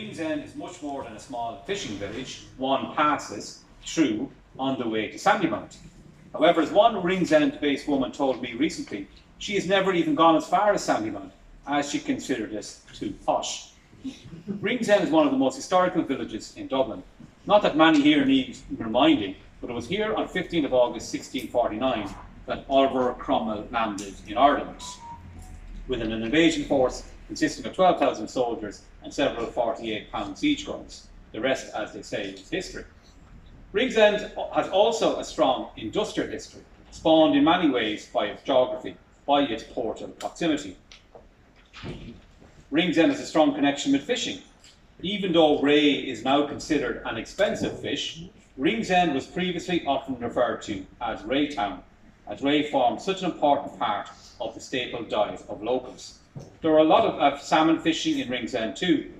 Ringsend is much more than a small fishing village one passes through on the way to Sandymount. However, as one Ringsend-based woman told me recently, she has never even gone as far as Sandymount, as she considered this too posh. Ringsend is one of the most historical villages in Dublin. Not that many here need reminding, but it was here on 15th of August 1649 that Oliver Cromwell landed in Ireland, with an invasion force consisting of 12,000 soldiers and several 48-pound siege guns. The rest, as they say, is history. Ringsend has also a strong industrial history, spawned in many ways by its geography, by its portal proximity. Ringsend has a strong connection with fishing. Even though ray is now considered an expensive fish, Ringsend was previously often referred to as Raytown, as ray formed such an important part of the staple diet of locals. There were a lot of salmon fishing in Ringsend too.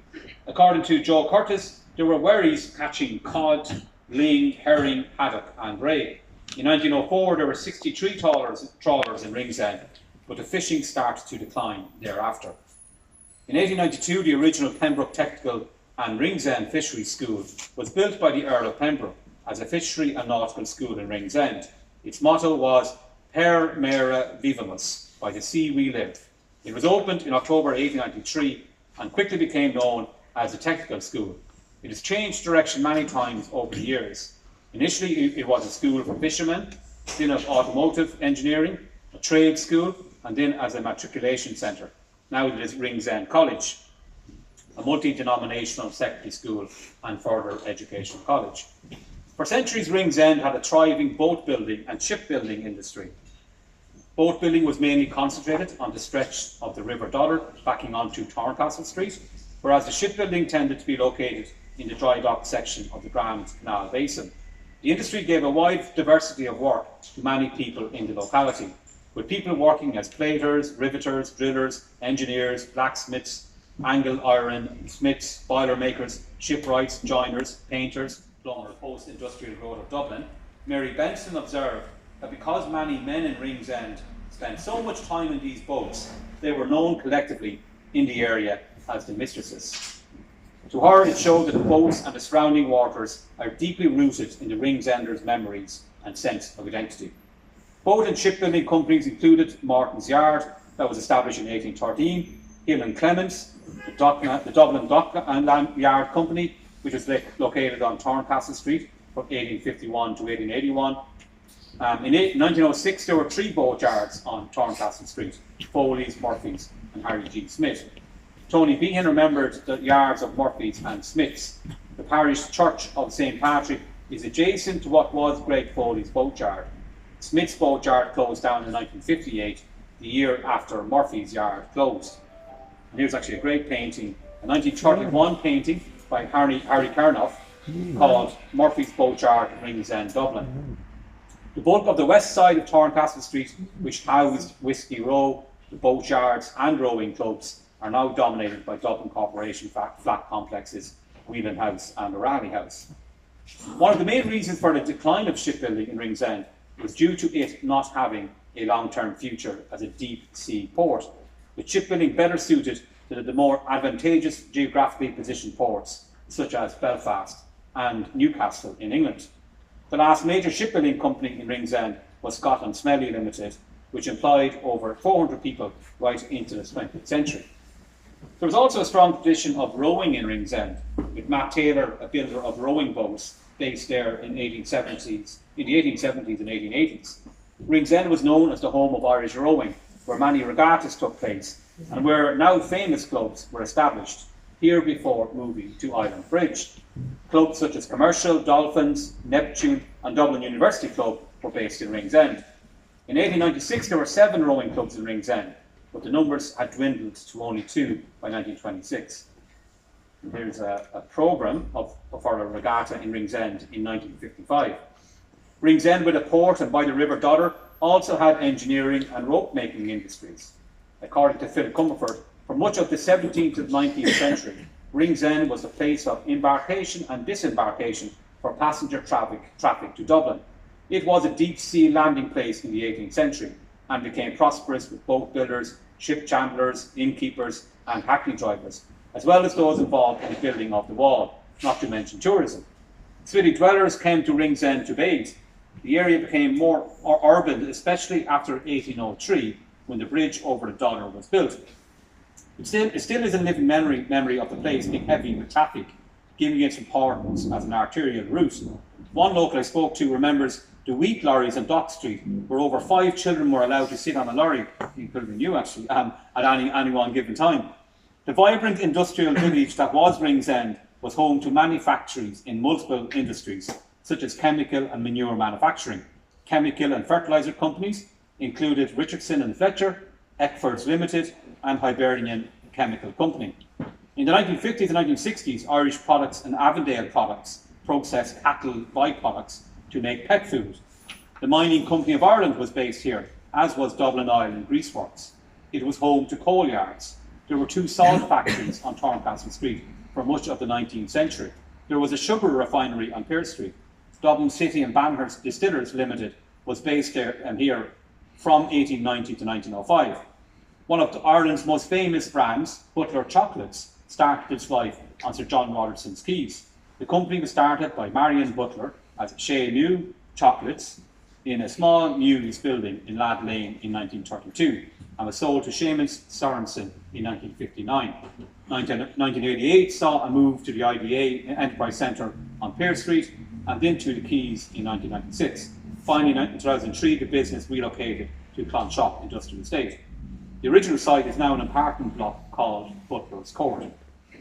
According to Joe Curtis, there were wherries catching cod, ling, herring, haddock and ray. In 1904 there were 63 trawlers in Ringsend, but the fishing started to decline thereafter. In 1892 the original Pembroke Technical and Ringsend Fisheries School was built by the Earl of Pembroke as a fishery and nautical school in Ringsend. Its motto was Per Mare Vivamus, by the sea we live. It was opened in October 1893 and quickly became known as a technical school. It has changed direction many times over the years. Initially it was a school for fishermen, then of automotive engineering, a trade school, and then as a matriculation centre. Now it is Ringsend College, a multi-denominational secondary school and further education college. For centuries, Ringsend had a thriving boat building and shipbuilding industry. Boat building was mainly concentrated on the stretch of the River Dodder backing onto Turncastle Street, whereas the shipbuilding tended to be located in the dry dock section of the Grand Canal Basin. The industry gave a wide diversity of work to many people in the locality, with people working as platers, riveters, drillers, engineers, blacksmiths, angle iron smiths, boiler makers, shipwrights, joiners, painters, plumbers. Post-industrial growth of Dublin, Mary Benson observed that because many men in Ringsend spent so much time in these boats, they were known collectively in the area as the mistresses. To her, it showed that the boats and the surrounding waters are deeply rooted in the Ringsenders' memories and sense of identity. Boat and shipbuilding companies included Martin's Yard, that was established in 1813, Hill and Clements, the Dublin Dock and Land Yard Company, which was located on Turncastle Street from 1851 to 1881. In 1906, there were 3 boat yards on Turncastle Street: Foley's, Murphy's, and Harry G. Smith. Tony Behan remembered the yards of Murphy's and Smith's. The parish church of St. Patrick is adjacent to what was Great Foley's boat yard. Smith's boat yard closed down in 1958, the year after Murphy's yard closed. And here's actually a great painting, a 1931 painting by Harry Carnoff called Murphy's Boat Yard, Ringsend, Dublin. The bulk of the west side of Turncastle Street, which housed Whiskey Row, the boat yards and rowing clubs, are now dominated by Dublin Corporation flat complexes, Whelan House and O'Reilly House. One of the main reasons for the decline of shipbuilding in Ringsend was due to it not having a long-term future as a deep sea port, with shipbuilding better suited to the more advantageous geographically positioned ports such as Belfast and Newcastle in England. The last major shipbuilding company in Ringsend was Scotland Smelly Limited, which employed over 400 people right into the 20th century. There was also a strong tradition of rowing in Ringsend, with Matt Taylor, a builder of rowing boats, based there in the 1870s and 1880s. Ringsend was known as the home of Irish rowing, where many regattas took place, and where now famous clubs were established, here before moving to Island Bridge. Clubs such as Commercial, Dolphins, Neptune and Dublin University Club were based in Ringsend. In 1896 there were 7 rowing clubs in Ringsend, but the numbers had dwindled to only 2 by 1926. And here's a programme for a regatta in Ringsend in 1955. Ringsend, with a port and by the River Dodder, also had engineering and rope making industries. According to Philip Comerford, for much of the 17th and 19th century, Ringsend was a place of embarkation and disembarkation for passenger traffic to Dublin. It was a deep sea landing place in the 18th century and became prosperous with boat builders, ship chandlers, innkeepers and hackney drivers, as well as those involved in the building of the wall, not to mention tourism. City dwellers came to Ringsend to bathe. The area became more urban, especially after 1803, when the bridge over the Dogger was built. It still is a living memory of the place being heavy with traffic, giving its importance as an arterial route. One local I spoke to remembers the wheat lorries on Dock Street, where over 5 children were allowed to sit on a lorry, including you actually, at any one given time. The vibrant industrial village that was Ringsend was home to many factories in multiple industries, such as chemical and manure manufacturing. Chemical and fertiliser companies included Richardson and Fletcher, Eckfords Limited, and Hibernian Chemical Company. In the 1950s and 1960s, Irish Products and Avondale Products processed cattle byproducts to make pet food. The Mining Company of Ireland was based here, as was Dublin Oil and Grease Works. It was home to coal yards. There were 2 salt factories on Torncastle Street for much of the 19th century. There was a sugar refinery on Pearse Street. Dublin City and Banhurst Distillers Limited was based there and here from 1890 to 1905. One of Ireland's most famous brands, Butler Chocolates, started its life on Sir John Robertson's quays. The company was started by Marion Butler as Shea New Chocolates in a small Mewes building in Lad Lane in 1932 and was sold to Seamus Sorensen in 1959. 1988 saw a move to the IBA Enterprise Centre on Pearse Street and then to the Quays in 1996. Finally, in 2003, the business relocated to Clonshock Industrial Estate. The original site is now an apartment block called Butler's Court.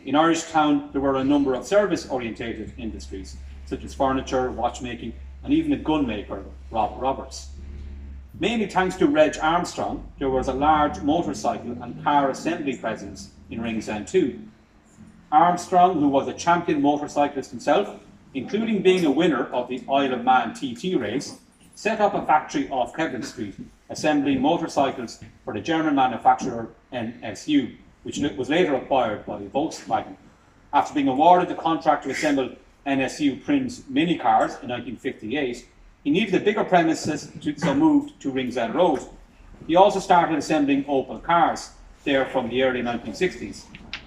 In Irish Town, there were a number of service-orientated industries, such as furniture, watchmaking, and even a gunmaker, Rob Roberts. Mainly thanks to Reg Armstrong, there was a large motorcycle and car assembly presence in Ringsend too. Armstrong, who was a champion motorcyclist himself, including being a winner of the Isle of Man TT race, set up a factory off Kevin Street, assembling motorcycles for the German manufacturer NSU, which was later acquired by Volkswagen. After being awarded the contract to assemble NSU Prinz mini cars in 1958, he needed a bigger premises, so moved to Ringsend Road. He also started assembling Opel cars there from the early 1960s,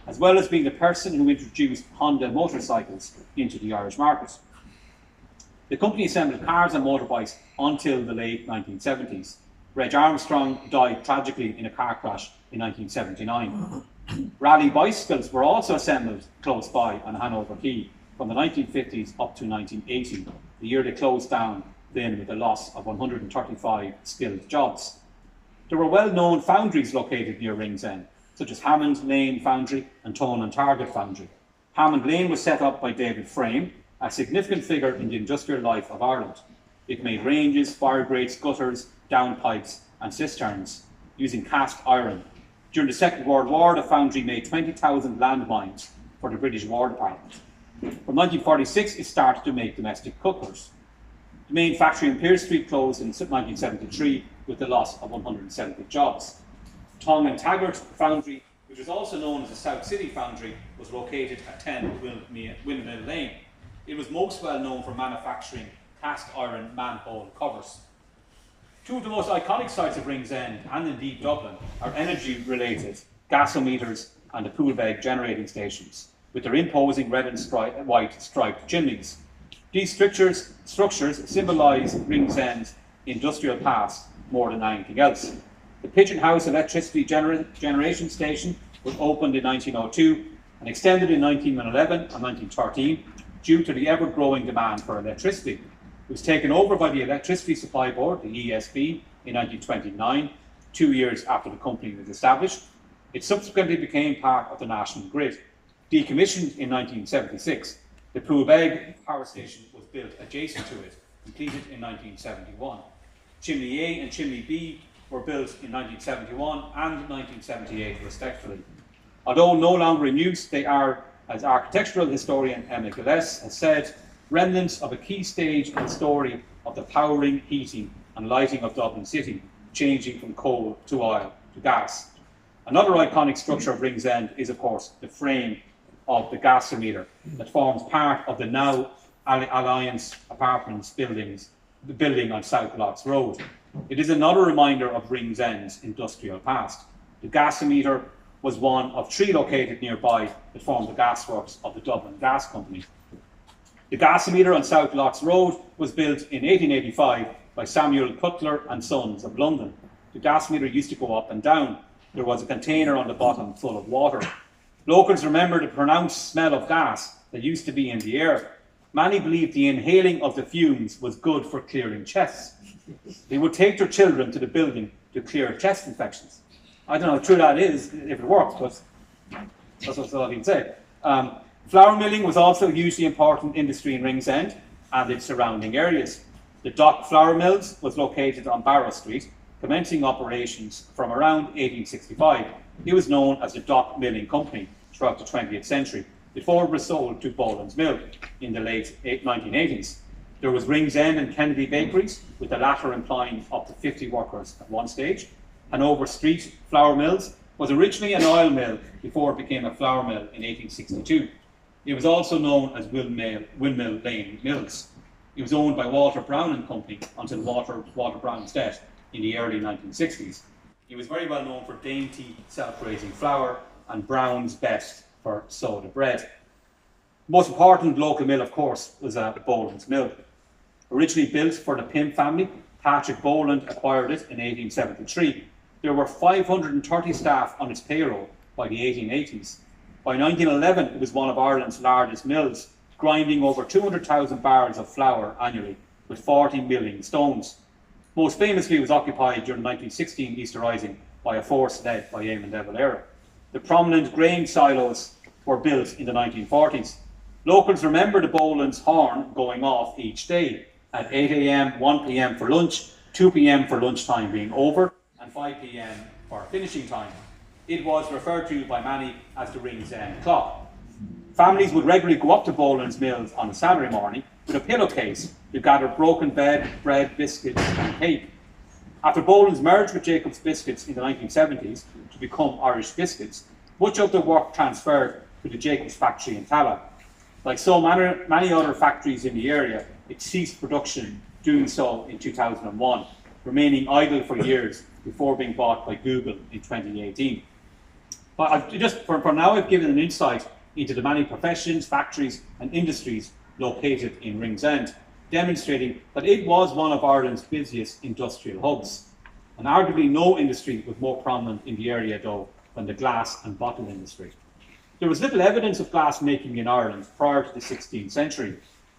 as well as being the person who introduced Honda motorcycles into the Irish market. The company assembled cars and motorbikes until the late 1970s. Reg Armstrong died tragically in a car crash in 1979. Rally bicycles were also assembled close by on Hanover Quay from the 1950s up to 1980, the year they closed down then with a loss of 135 skilled jobs. There were well-known foundries located near Ringsend, such as Hammond Lane Foundry and Tone and Target Foundry. Hammond Lane was set up by David Frame, a significant figure in the industrial life of Ireland. It made ranges, fire grates, gutters, downpipes and cisterns using cast iron. During the Second World War, the foundry made 20,000 landmines for the British War Department. From 1946, it started to make domestic cookers. The main factory in Pearse Street closed in 1973 with the loss of 170 jobs. Tongue and Taggart Foundry, which was also known as the South City Foundry, was located at 10 Windmill Lane. It was most well known for manufacturing cast iron manhole covers. Two of the most iconic sites of Ringsend, and indeed Dublin, are energy-related gasometers and the Poolbeg generating stations, with their imposing red and white striped chimneys. These structures symbolise Ringsend's industrial past more than anything else. The Pigeon House electricity generation station was opened in 1902 and extended in 1911 and 1913 due to the ever-growing demand for electricity. It was taken over by the Electricity Supply Board, the ESB, in 1929, 2 years after the company was established. It subsequently became part of the national grid. Decommissioned in 1976, the Poolbeg power station was built adjacent to it, completed in 1971. Chimney A and Chimney B were built in 1971 and 1978 respectively. Although no longer in use, they are, as architectural historian Emma Gillespie has said, remnants of a key stage in the story of the powering, heating and lighting of Dublin City, changing from coal to oil to gas. Another iconic structure of Ringsend is, of course, the frame of the gasometer that forms part of the now Alliance Apartments the building on South Locks Road. It is another reminder of Ringsend's industrial past. The gasometer was one of 3 located nearby that formed the gasworks of the Dublin Gas Company. The gasometer on South Locks Road was built in 1885 by Samuel Cutler and Sons of London. The gasometer used to go up and down. There was a container on the bottom full of water. Locals remember the pronounced smell of gas that used to be in the air. Many believed the inhaling of the fumes was good for clearing chests. They would take their children to the building to clear chest infections. I don't know how true that is, if it works, but that's what I can say. Flour milling was also a hugely important industry in Ringsend and its surrounding areas. The Dock Flour Mills was located on Barrow Street, commencing operations from around 1865. It was known as the Dock Milling Company throughout the 20th century, before it was sold to Boland's Mill in the late 1980s. There was Ringsend and Kennedy bakeries, with the latter employing up to 50 workers at one stage. Hanover Street Flour Mills was originally an oil mill before it became a flour mill in 1862. It was also known as Windmill Lane Mills. It was owned by Walter Brown and Company until Walter Brown's death in the early 1960s. He was very well known for dainty self-raising flour and Brown's best for soda bread. The most important local mill, of course, was Boland's Mill. Originally built for the Pym family, Patrick Boland acquired it in 1873. There were 530 staff on its payroll by the 1880s. By 1911, it was one of Ireland's largest mills, grinding over 200,000 barrels of flour annually, with 40 milling stones. Most famously, it was occupied during the 1916 Easter Rising by a force led by Eamon de Valera. The prominent grain silos were built in the 1940s. Locals remember the Boland's horn going off each day at 8 a.m, 1 p.m. for lunch, 2 p.m. for lunchtime being over, and 5 p.m. for finishing time. It was referred to by many as the Ringsend clock. Families would regularly go up to Boland's Mills on a Saturday morning with a pillowcase to gather broken bread, biscuits and cake. After Boland's merged with Jacob's Biscuits in the 1970s to become Irish Biscuits, much of the work transferred to the Jacob's factory in Tallaght. Like so many other factories in the area, it ceased production, doing so in 2001, remaining idle for years before being bought by Google in 2018. But for now, I've given an insight into the many professions, factories and industries located in Ringsend, demonstrating that it was one of Ireland's busiest industrial hubs. And arguably no industry was more prominent in the area, though, than the glass and bottle industry. There was little evidence of glass making in Ireland prior to the 16th century.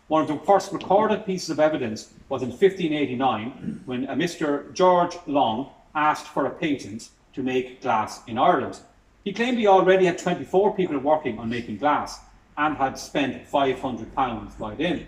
One of the first recorded pieces of evidence was in 1589, when a Mr. George Long asked for a patent to make glass in Ireland. He claimed he already had 24 people working on making glass and had spent £500 by then.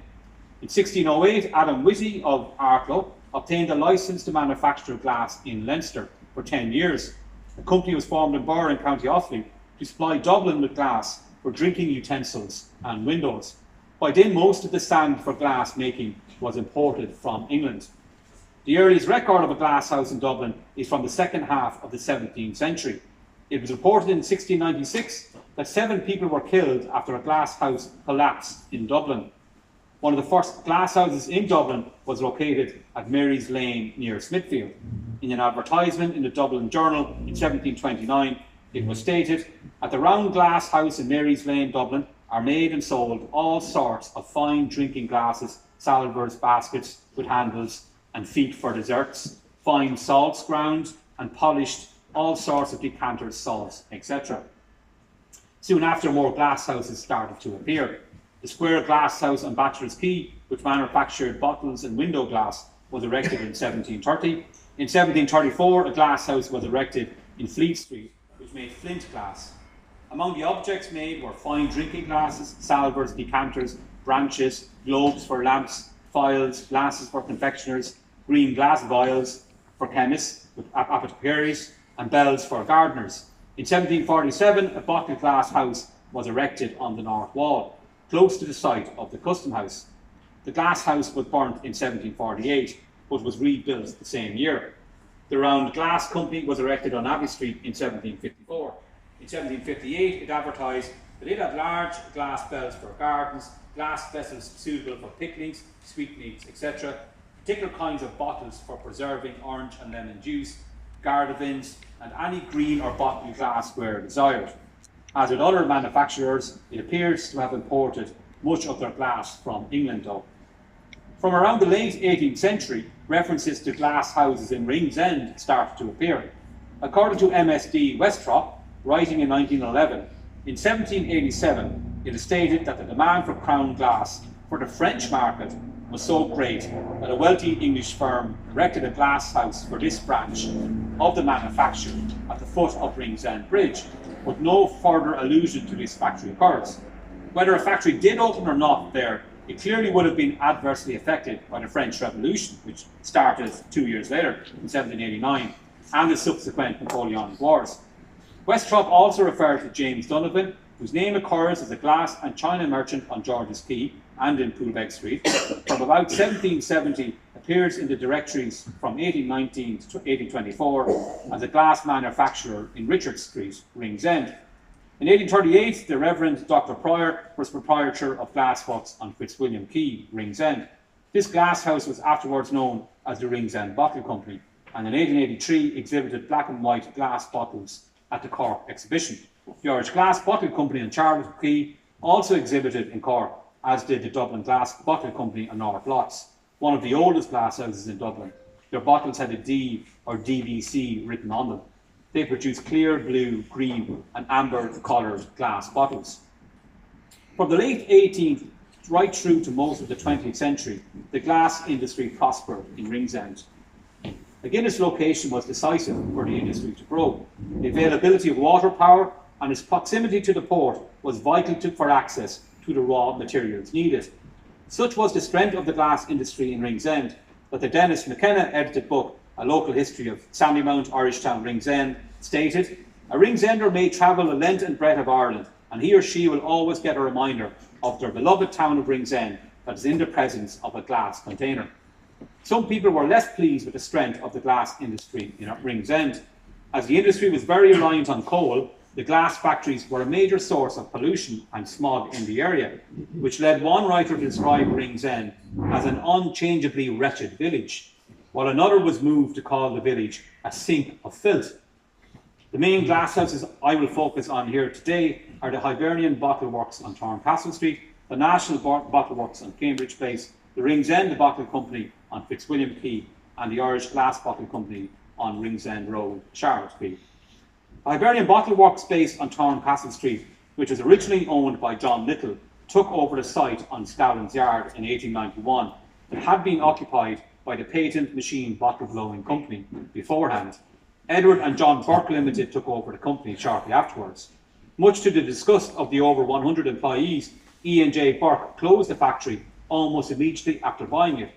In 1608, Adam Whitty of Arklow obtained a licence to manufacture glass in Leinster for 10 years. A company was formed in Burr in County Offaly to supply Dublin with glass for drinking utensils and windows. By then, most of the sand for glass making was imported from England. The earliest record of a glass house in Dublin is from the second half of the 17th century. It was reported in 1696 that 7 people were killed after a glass house collapsed in Dublin. One of the first glass houses in Dublin was located at Mary's Lane near Smithfield. In an advertisement in the Dublin Journal in 1729, it was stated, "At the round glass house in Mary's Lane, Dublin, are made and sold all sorts of fine drinking glasses, salvers, baskets with handles and feet for desserts, fine salts ground and polished, all sorts of decanters, salts, etc." Soon after, more glass houses started to appear. The square glass house on Bachelor's Quay, which manufactured bottles and window glass, was erected in 1730. In 1734, a glass house was erected in Fleet Street, which made flint glass. Among the objects made were fine drinking glasses, salvers, decanters, branches, globes for lamps, phials, glasses for confectioners, green glass vials for chemists, with apothecaries, and bells for gardeners. In 1747, a bottle glass house was erected on the north wall, close to the site of the custom house. The glass house was burnt in 1748, but was rebuilt the same year. The Round Glass Company was erected on Abbey Street in 1754. In 1758, it advertised that it had large glass bells for gardens, glass vessels suitable for picnics, sweetmeats, etc., particular kinds of bottles for preserving orange and lemon juice, Gardevins, and any green or bottled glassware desired. As with other manufacturers, it appears to have imported much of their glass from England though. From around the late 18th century, references to glass houses in Ringsend started to appear. According to MSD Westrop, writing in 1911, in 1787, it is stated that the demand for crown glass for the French market was so great that a wealthy English firm erected a glass house for this branch of the manufacture at the foot of Ringsend Bridge, but no further allusion to this factory occurs. Whether a factory did open or not there, it clearly would have been adversely affected by the French Revolution, which started 2 years later, in 1789, and the subsequent Napoleonic Wars. Westrop also referred to James Donovan, whose name occurs as a glass and china merchant on George's Quay and in Poolbeg Street. From about 1770, appears in the directories from 1819 to 1824 as a glass manufacturer in Richard Street, Ringsend. In 1838, the Reverend Dr. Pryor was proprietor of Glass Works on Fitzwilliam Quay, Ringsend. This glass house was afterwards known as the Ringsend Bottle Company, and in 1883 exhibited black and white glass bottles at the Cork exhibition. The Irish Glass Bottle Company on Charlotte Quay also exhibited in Cork, as did the Dublin Glass Bottle Company on North Lots, one of the oldest glass houses in Dublin. Their bottles had a D or DBC written on them. They produce clear blue, green and amber coloured glass bottles. From the late 18th right through to most of the 20th century, the glass industry prospered in Ringsend. The Guinness location was decisive for the industry to grow. The availability of water power and its proximity to the port was vital for access to the raw materials needed. Such was the strength of the glass industry in Ringsend that the Dennis McKenna edited book, A Local History of Sandymount, Irishtown, Ringsend, stated, "A Ringsender may travel a length and breadth of Ireland, and he or she will always get a reminder of their beloved town of Ringsend that is in the presence of a glass container." Some people were less pleased with the strength of the glass industry in Ringsend. As the industry was very reliant on coal, the glass factories were a major source of pollution and smog in the area, which led one writer to describe Ringsend as an unchangeably wretched village, while another was moved to call the village a sink of filth. The main glass houses I will focus on here today are the Hibernian Bottle Works on Turncastle Street, the National Bottle Works on Cambridge Place, the Ringsend Bottle Company on Fitzwilliam Quay, and the Irish Glass Bottle Company on Ringsend Road, Charlotte Quay. The Hibernian Bottle Works based on Turncastle Street, which was originally owned by John Little, took over the site on Scowlan's Yard in 1891, but had been occupied by the Patent Machine Bottle Blowing Company beforehand. Edward and John Burke Limited took over the company shortly afterwards. Much to the disgust of the over 100 employees, E&J Burke closed the factory almost immediately after buying it,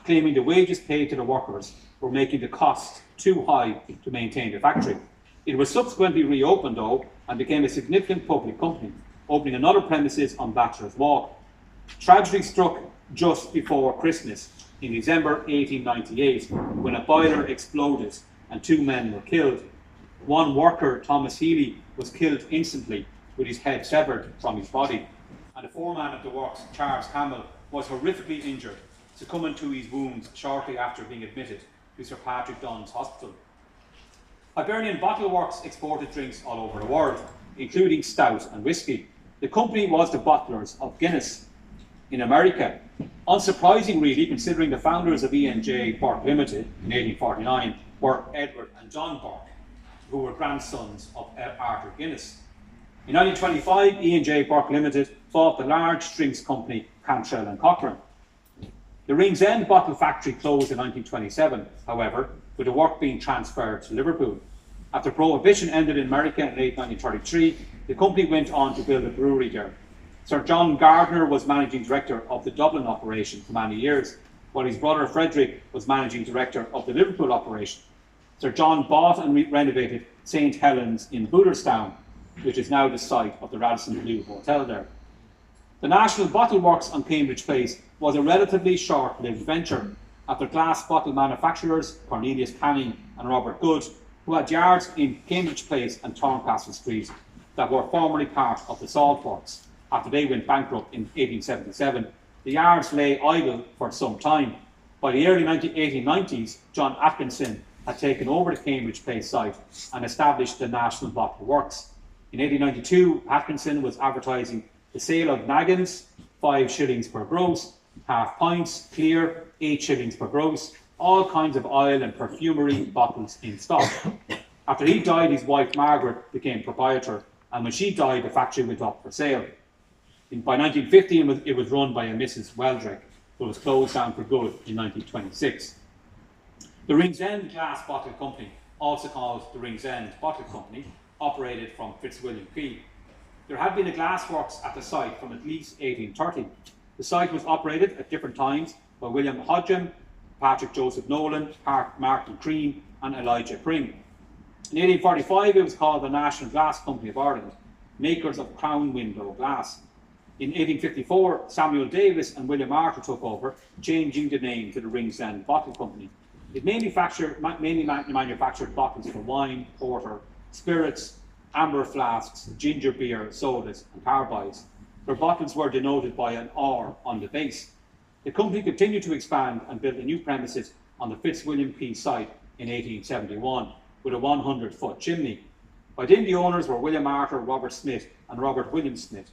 claiming the wages paid to the workers were making the cost too high to maintain the factory. It was subsequently reopened though and became a significant public company, opening another premises on Bachelor's Walk. Tragedy struck just before Christmas in December 1898 when a boiler exploded and 2 men were killed. One worker, Thomas Healy, was killed instantly with his head severed from his body, and the foreman of the works, Charles Campbell, was horrifically injured, succumbing to his wounds shortly after being admitted to Sir Patrick Dunn's Hospital. Hibernian Bottle Works exported drinks all over the world, including stout and whisky. The company was the bottlers of Guinness in America. Unsurprising really, considering the founders of E&J Burke Limited in 1849 were Edward and John Burke, who were grandsons of Arthur Guinness. In 1925, E&J Burke Limited bought the large drinks company Cantrell and Cochrane. The Ringsend bottle factory closed in 1927, however, with the work being transferred to Liverpool. After Prohibition ended in America in late 1933, the company went on to build a brewery there. Sir John Gardner was managing director of the Dublin operation for many years, while his brother Frederick was managing director of the Liverpool operation. Sir John bought and renovated St Helens in Booterstown, which is now the site of the Radisson Blu Hotel there. The National Bottle Works on Cambridge Place was a relatively short-lived venture after glass bottle manufacturers Cornelius Canning and Robert Good, who had yards in Cambridge Place and Turncastle Street that were formerly part of the Salt Works. After they went bankrupt in 1877, the yards lay idle for some time. By the early 1890s, John Atkinson had taken over the Cambridge Place site and established the National Bottle Works. In 1892, Atkinson was advertising the sale of naggins, 5 shillings per gross, half pints, clear, 8 shillings per gross, all kinds of oil and perfumery bottles in stock. After he died, his wife Margaret became proprietor, and when she died, the factory went up for sale. By 1915, it was run by a Mrs. Weldrick, but was closed down for good in 1926. The Ringsend Glass Bottle Company, also called the Ringsend Bottle Company, operated from Fitzwilliam Quay. There had been a glass works at the site from at least 1830. The site was operated at different times by William Hodgem, Patrick Joseph Nolan, Martin Crean, and Elijah Pring. In 1845, it was called the National Glass Company of Ireland, makers of crown window glass. In 1854, Samuel Davis and William Arthur took over, changing the name to the Ringsend Bottle Company. It mainly manufactured bottles for wine, porter, spirits, amber flasks, ginger beer, sodas, and carbides. Their bottles were denoted by an R on the base. The company continued to expand and built a new premises on the Fitzwilliam Quay site in 1871 with a 100-foot chimney. By then, the owners were William Arthur, Robert Smith, and Robert William Smith.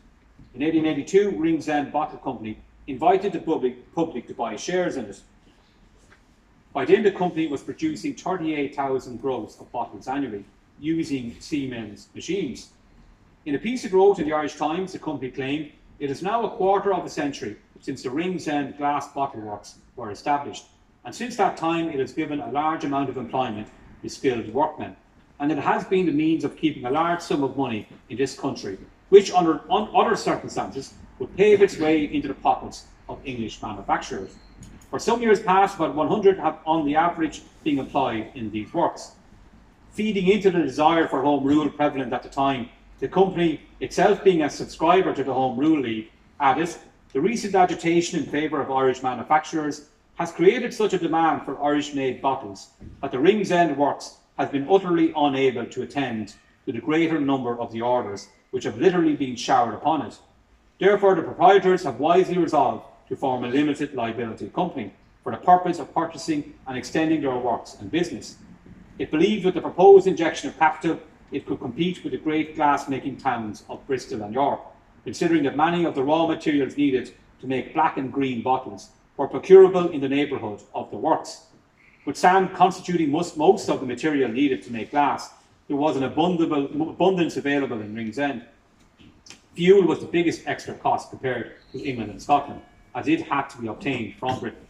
In 1882, Ringsend Bottle Company invited the public to buy shares in it. By then, the company was producing 38,000 gross of bottles annually, using Siemens machines. In a piece it wrote in the Irish Times, the company claimed, "It is now a quarter of a century since the Ringsend Glass Bottle Works were established, and since that time it has given a large amount of employment to skilled workmen, and it has been the means of keeping a large sum of money in this country, which under other circumstances would pave its way into the pockets of English manufacturers. For some years past, about 100 have on the average been employed in these works." Feeding into the desire for Home Rule prevalent at the time, the company itself being a subscriber to the Home Rule League added, "The recent agitation in favour of Irish manufacturers has created such a demand for Irish-made bottles that the Ringsend Works has been utterly unable to attend to the greater number of the orders which have literally been showered upon it. Therefore, the proprietors have wisely resolved to form a limited liability company for the purpose of purchasing and extending their works and business. It believed with the proposed injection of capital, it could compete with the great glass-making towns of Bristol and York, considering that many of the raw materials needed to make black and green bottles were procurable in the neighbourhood of the works. With sand constituting most of the material needed to make glass, there was an abundance available in Ringsend. Fuel was the biggest extra cost compared with England and Scotland, as it had to be obtained from Britain.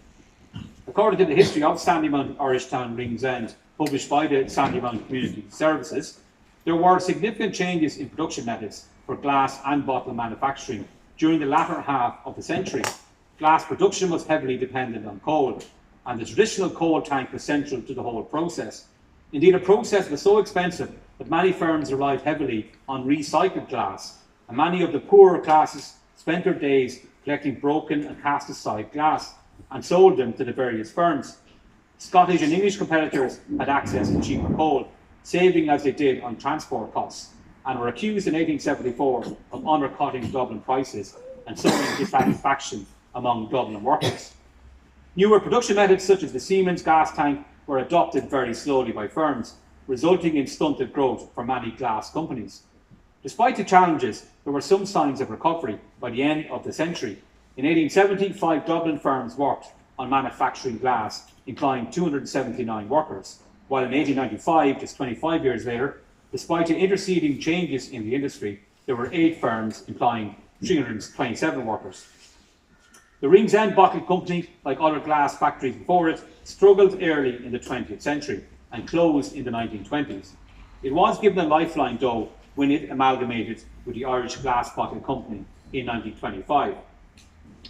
According to the history of Sandymount, Irish Town, Ringsend, published by the Sandymount Community Services, there were significant changes in production methods for glass and bottle manufacturing during the latter half of the century. Glass production was heavily dependent on coal, and the traditional coal tank was central to the whole process. Indeed, the process was so expensive that many firms relied heavily on recycled glass, and many of the poorer classes spent their days collecting broken and cast-aside glass and sold them to the various firms. Scottish and English competitors had access to cheaper coal, saving as they did on transport costs, and were accused in 1874 of undercutting Dublin prices and sowing dissatisfaction among Dublin workers. Newer production methods such as the Siemens gas tank were adopted very slowly by firms, resulting in stunted growth for many glass companies. Despite the challenges, there were some signs of recovery by the end of the century. In 1870, 5 Dublin firms worked on manufacturing glass, employing 279 workers, while in 1895, just 25 years later, despite the interceding changes in the industry, there were 8 firms employing 327 workers. The Ringsend Bottle Company, like other glass factories before it, struggled early in the 20th century and closed in the 1920s. It was given a lifeline, though, when it amalgamated with the Irish Glass Bottle Company in 1925.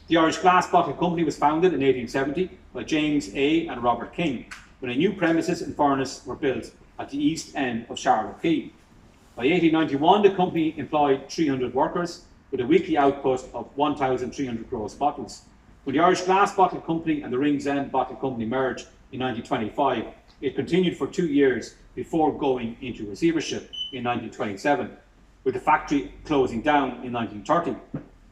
The Irish Glass Bottle Company was founded in 1870 by James A. and Robert King, when a new premises and furnace were built at the east end of Charlotte Quay. By 1891, the company employed 300 workers with a weekly output of 1,300 gross bottles. When the Irish Glass Bottle Company and the Ringsend Bottle Company merged in 1925, it continued for 2 years before going into receivership in 1927, with the factory closing down in 1930.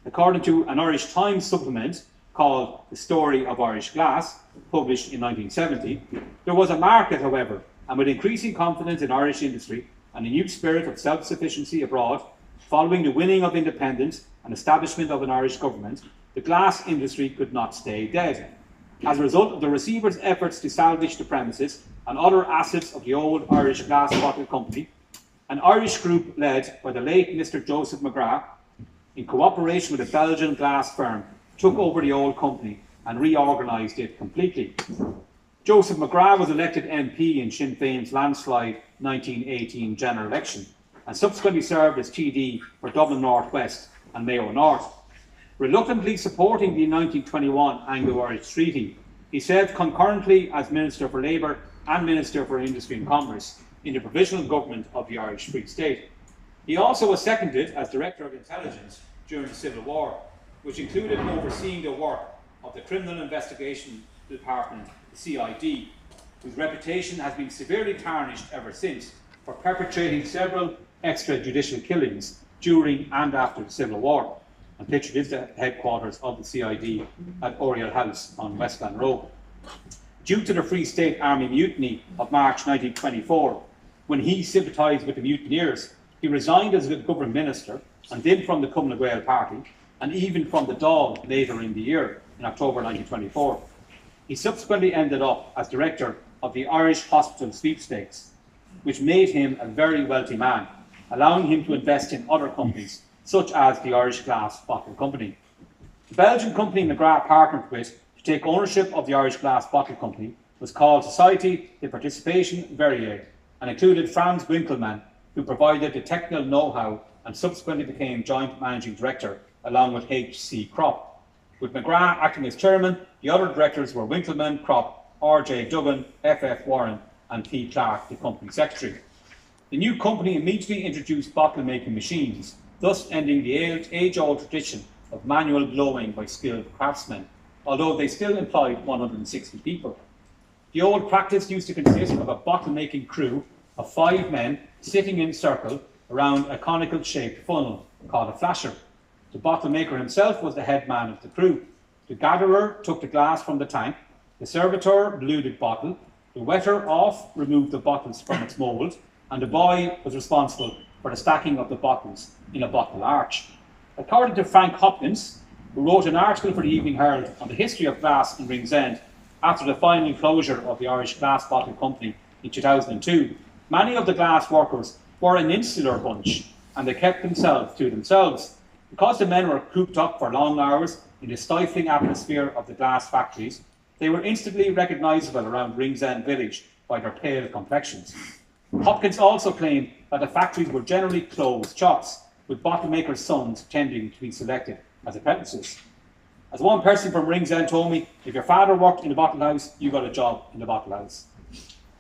According to an Irish Times supplement called The Story of Irish Glass, published in 1970, there was a market, however, and with increasing confidence in Irish industry and a new spirit of self-sufficiency abroad, following the winning of independence and establishment of an Irish government, the glass industry could not stay dead. As a result of the receiver's efforts to salvage the premises and other assets of the old Irish Glass Bottle Company, an Irish group led by the late Mr. Joseph McGrath, in cooperation with a Belgian glass firm, took over the old company and reorganised it completely. Joseph McGrath was elected MP in Sinn Féin's landslide 1918 general election and subsequently served as TD for Dublin North West and Mayo North. Reluctantly supporting the 1921 Anglo-Irish Treaty, he served concurrently as Minister for Labour and Minister for Industry and Commerce in the provisional government of the Irish Free State. He also was seconded as Director of Intelligence during the Civil War, which included overseeing the work of the Criminal Investigation Department, the CID, whose reputation has been severely tarnished ever since for perpetrating several extrajudicial killings during and after the Civil War. And pictured is the headquarters of the CID at Oriel House on Westland Road. Due to the Free State Army mutiny of March 1924, when he sympathised with the mutineers, he resigned as a government minister and then from the Cumann Gael party, and even from the Dáil later in the year, in October 1924. He subsequently ended up as director of the Irish Hospital Sweepstakes, which made him a very wealthy man, allowing him to invest in other companies, such as the Irish Glass Bottle Company. The Belgian company McGrath partnered with to take ownership of the Irish Glass Bottle Company was called Société de Participation Verrier and included Franz Winkelmann, who provided the technical know-how and subsequently became joint managing director along with H.C. Kropp. With McGrath acting as chairman, the other directors were Winkelmann, Kropp, R.J. Duggan, F.F. Warren and P. Clark, the company secretary. The new company immediately introduced bottle-making machines, thus ending the age-old tradition of manual blowing by skilled craftsmen, although they still employed 160 people. The old practice used to consist of a bottle-making crew of 5 men sitting in a circle around a conical-shaped funnel called a flasher. The bottle maker himself was the head man of the crew. The gatherer took the glass from the tank, the servitor blew the bottle, the wetter off removed the bottles from its mould, and the boy was responsible for the stacking of the bottles in a bottle arch. According to Frank Hopkins, who wrote an article for the Evening Herald on the history of glass in Ringsend after the final closure of the Irish Glass Bottle Company in 2002, many of the glass workers were an insular bunch and they kept themselves to themselves. Because the men were cooped up for long hours in the stifling atmosphere of the glass factories, they were instantly recognisable around Ringsend village by their pale complexions. Hopkins also claimed that the factories were generally closed shops, with bottle makers' sons tending to be selected as apprentices. As one person from Ringsend told me, if your father worked in the bottle house, you got a job in the bottle house.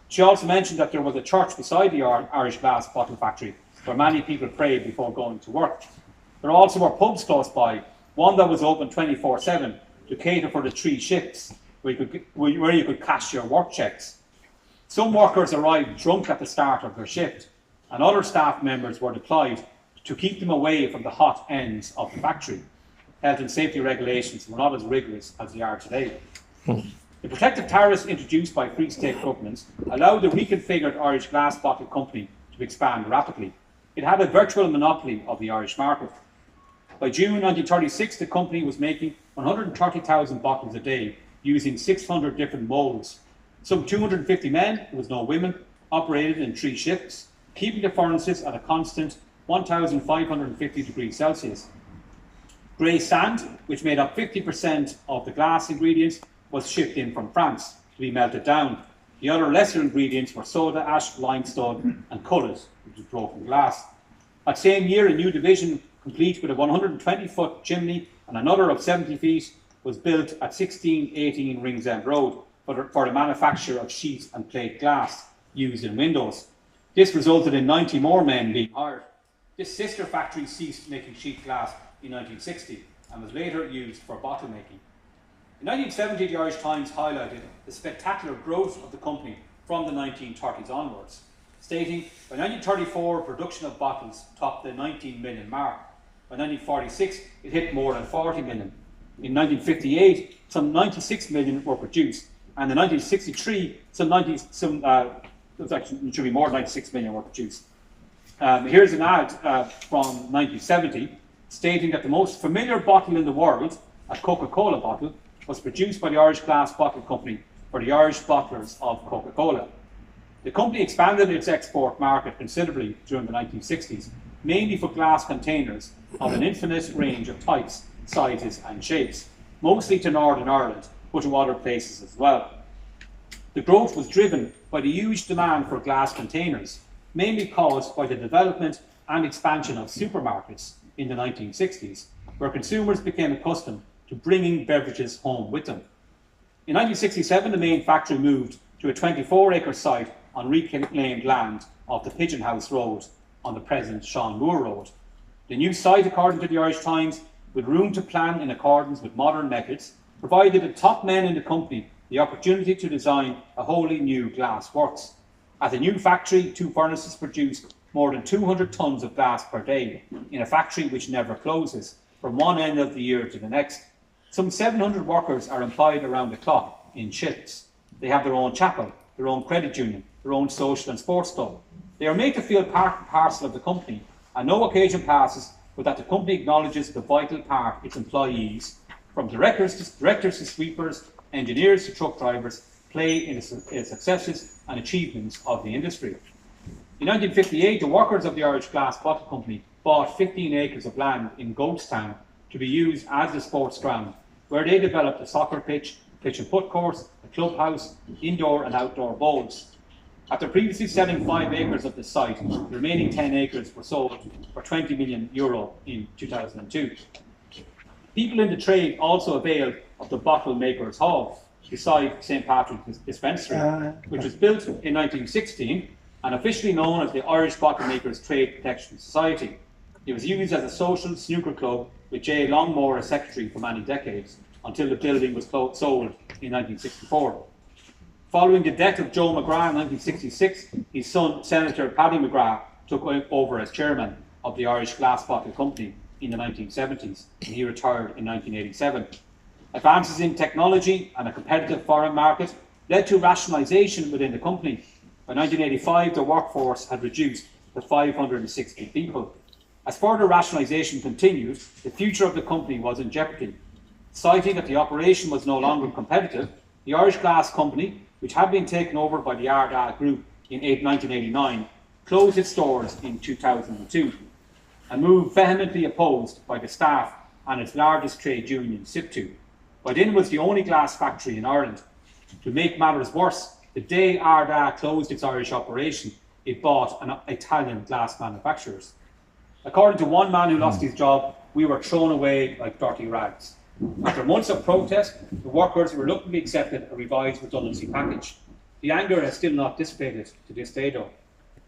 She also mentioned that there was a church beside the Irish Glass Bottle Factory where many people prayed before going to work. There also were pubs close by, one that was open 24/7 to cater for the 3 shifts where you could cash your work checks. Some workers arrived drunk at the start of their shift, and other staff members were deployed to keep them away from the hot ends of the factory. Health and safety regulations were not as rigorous as they are today. The protective tariffs introduced by Free State governments allowed the reconfigured Irish Glass Bottle Company to expand rapidly. It had a virtual monopoly of the Irish market. By June 1936, the company was making 130,000 bottles a day using 600 different moulds. Some 250 men, there was no women, operated in 3 shifts, keeping the furnaces at a constant 1,550 degrees Celsius. Grey sand, which made up 50% of the glass ingredients, was shipped in from France to be melted down. The other lesser ingredients were soda ash, limestone and cullet, which was broken glass. That same year, a new division, complete with a 120-foot chimney and another of 70 feet, was built at 1618 Ringsend Road for the manufacture of sheet and plate glass used in windows. This resulted in 90 more men being hired. This sister factory ceased making sheet glass in 1960 and was later used for bottle making. In 1970, the Irish Times highlighted the spectacular growth of the company from the 1930s onwards, stating, by 1934, production of bottles topped the 19 million mark. By 1946, it hit more than 40 million. In 1958, some 96 million were produced, and in 1963, it should be more than 96 million were produced. Here's an ad from 1970 stating that the most familiar bottle in the world, a Coca-Cola bottle, was produced by the Irish Glass Bottle Company for the Irish bottlers of Coca-Cola. The company expanded its export market considerably during the 1960s, mainly for glass containers of an infinite range of types, sizes and shapes, mostly to Northern Ireland, but to other places as well. The growth was driven by the huge demand for glass containers, mainly caused by the development and expansion of supermarkets in the 1960s, where consumers became accustomed to bringing beverages home with them. In 1967, the main factory moved to a 24-acre site on reclaimed land off the Pigeon House Road on the present Sean Moore Road. The new site, according to the Irish Times, with room to plan in accordance with modern methods, provided the top men in the company the opportunity to design a wholly new glass works. At the new factory, 2 furnaces produced more than 200 tonnes of glass per day in a factory which never closes, from one end of the year to the next. Some 700 workers are employed around the clock in shifts. They have their own chapel, their own credit union, their own social and sports club. They are made to feel part and parcel of the company, and no occasion passes without the company acknowledges the vital part its employees, from directors to sweepers, engineers to truck drivers, play in the successes and achievements of the industry. In 1958, the workers of the Irish Glass Bottle Company bought 15 acres of land in Goatstown to be used as a sports ground, where they developed a soccer pitch and putt course, a clubhouse, indoor and outdoor bowls. After previously selling 5 acres of the site, the remaining 10 acres were sold for €20 million in 2002. People in the trade also availed of the Bottle Makers Hall beside St Patrick's Dispensary, which was built in 1916 and officially known as the Irish Bottle Makers Trade Protection Society. It was used as a social snooker club with J. Longmore as secretary for many decades, until the building was sold in 1964. Following the death of Joe McGrath in 1966, his son, Senator Paddy McGrath, took over as chairman of the Irish Glass Bottle Company in the 1970s, and he retired in 1987. Advances in technology and a competitive foreign market led to rationalisation within the company. By 1985, the workforce had reduced to 560 people. As further rationalisation continued, the future of the company was in jeopardy. Citing that the operation was no longer competitive, the Irish Glass Company, which had been taken over by the Ardagh Group in 1989, closed its doors in 2002, a move vehemently opposed by the staff and its largest trade union, SIPTU. By then, it was the only glass factory in Ireland. To make matters worse, the day Ardagh closed its Irish operation, it bought an Italian glass manufacturers. According to one man who lost his job, we were thrown away like dirty rags. After months of protest, the workers reluctantly accepted a revised redundancy package. The anger has still not dissipated to this day though.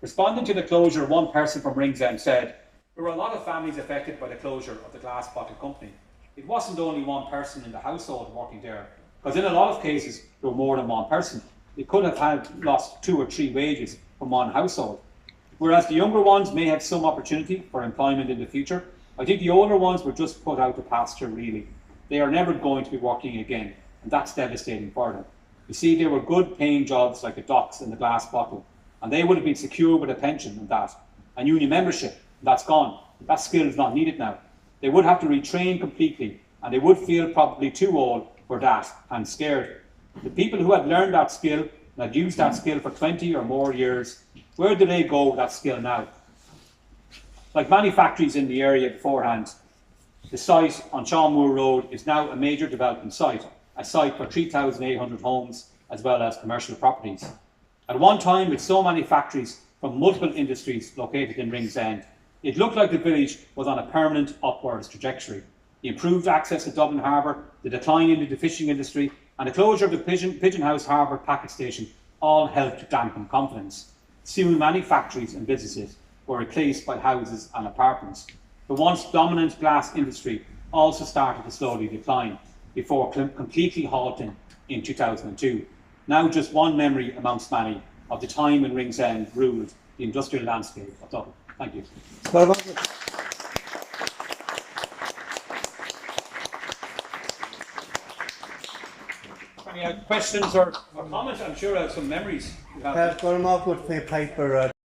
Responding to the closure, one person from Ringsend said, "There were a lot of families affected by the closure of the Glass Bottle Company. It wasn't only one person in the household working there, because in a lot of cases there were more than one person. They could have lost 2 or 3 wages from one household. Whereas the younger ones may have some opportunity for employment in the future, I think the older ones were just put out to pasture really. They are never going to be working again, and that's devastating for them. You see, they were good paying jobs like the docks and the glass bottle, and they would have been secure with a pension and that, and union membership, and that's gone. That skill is not needed now. They would have to retrain completely, and they would feel probably too old for that and scared. The people who had learned that skill and had used that skill for 20 or more years, where do they go with that skill now? Like many factories in the area beforehand, the site on Sean Moore Road is now a major development site, a site for 3,800 homes as well as commercial properties. At one time, with so many factories from multiple industries located in Ringsend, it looked like the village was on a permanent upwards trajectory. The improved access to Dublin Harbour, the decline in the fishing industry, and the closure of the Pigeon House Harbour packet station all helped to dampen confidence. Soon many factories and businesses were replaced by houses and apartments. The once dominant glass industry also started to slowly decline before completely halting in 2002. Now just one memory amongst many of the time when Ringsend ruled the industrial landscape of Dublin. Thank you. Any questions or comment, I'm sure I have some memories. You have. Well, I'm all good for your paper.